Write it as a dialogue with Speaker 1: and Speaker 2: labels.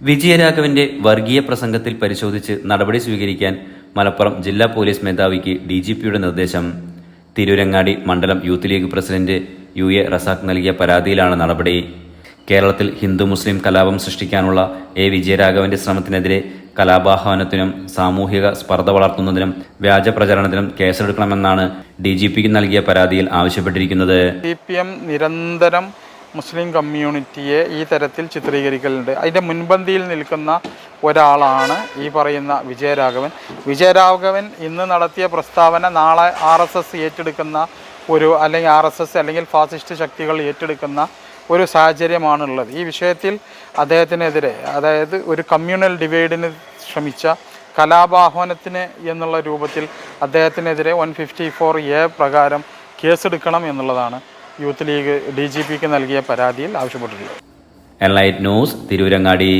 Speaker 1: വിജയരാഘവന്റെ വർഗീയ പ്രസംഗത്തിൽ പരിശോധിച്ച് നടപടി സ്വീകരിക്കാൻ മലപ്പുറം ജില്ലാ പോലീസ് മേധാവിക്ക് ഡിജിപിയുടെ നിർദ്ദേശം. തിരൂരങ്ങാടി മണ്ഡലം youth league president UA Razak നൽകിയ പരാതിയിലാണ് നടപടി. കേരളത്തിൽ ഹിന്ദു മുസ്ലിം കലാപം സൃഷ്ടിക്കാനുള്ള വിജയരാഘവന്റെ ശ്രമത്തിനെതിരെ കലാപാഹ്വാനത്തിനും സാമൂഹിക സ്പർദ്ധ വളർത്തുന്നതിനും വ്യാജ പ്രചരണത്തിനും കേസെടുക്കണമെന്നാണ് DGPക്ക് നൽകിയ പരാതിയിൽ ആവശ്യപ്പെട്ടിരിക്കുന്നത്.
Speaker 2: CPM നിരന്തരം മുസ്ലിം കമ്മ്യൂണിറ്റിയെ ഈ തരത്തിൽ ചിത്രീകരിക്കലുണ്ട്. അതിൻ്റെ മുൻപന്തിയിൽ നിൽക്കുന്ന ഒരാളാണ് ഈ പറയുന്ന വിജയരാഘവൻ ഇന്ന് നടത്തിയ പ്രസ്താവന നാളെ RSS ഏറ്റെടുക്കുന്ന അല്ലെങ്കിൽ RSS അല്ലെങ്കിൽ ഫാസിസ്റ്റ് ശക്തികൾ ഏറ്റെടുക്കുന്ന ഒരു സാഹചര്യമാണുള്ളത്. ഈ വിഷയത്തിൽ അദ്ദേഹത്തിനെതിരെ, അതായത് ഒരു കമ്മ്യൂണൽ ഡിവൈഡിന് ശ്രമിച്ച കലാപാഹ്വാനത്തിന് എന്നുള്ള രൂപത്തിൽ അദ്ദേഹത്തിനെതിരെ 154A പ്രകാരം കേസെടുക്കണം എന്നുള്ളതാണ് യൂത്ത് ലീഗ് DGPക്ക് നൽകിയ പരാതിയിൽ ആവശ്യപ്പെട്ടിട്ടുള്ളത്.
Speaker 1: Enlight news, Tirurangadi.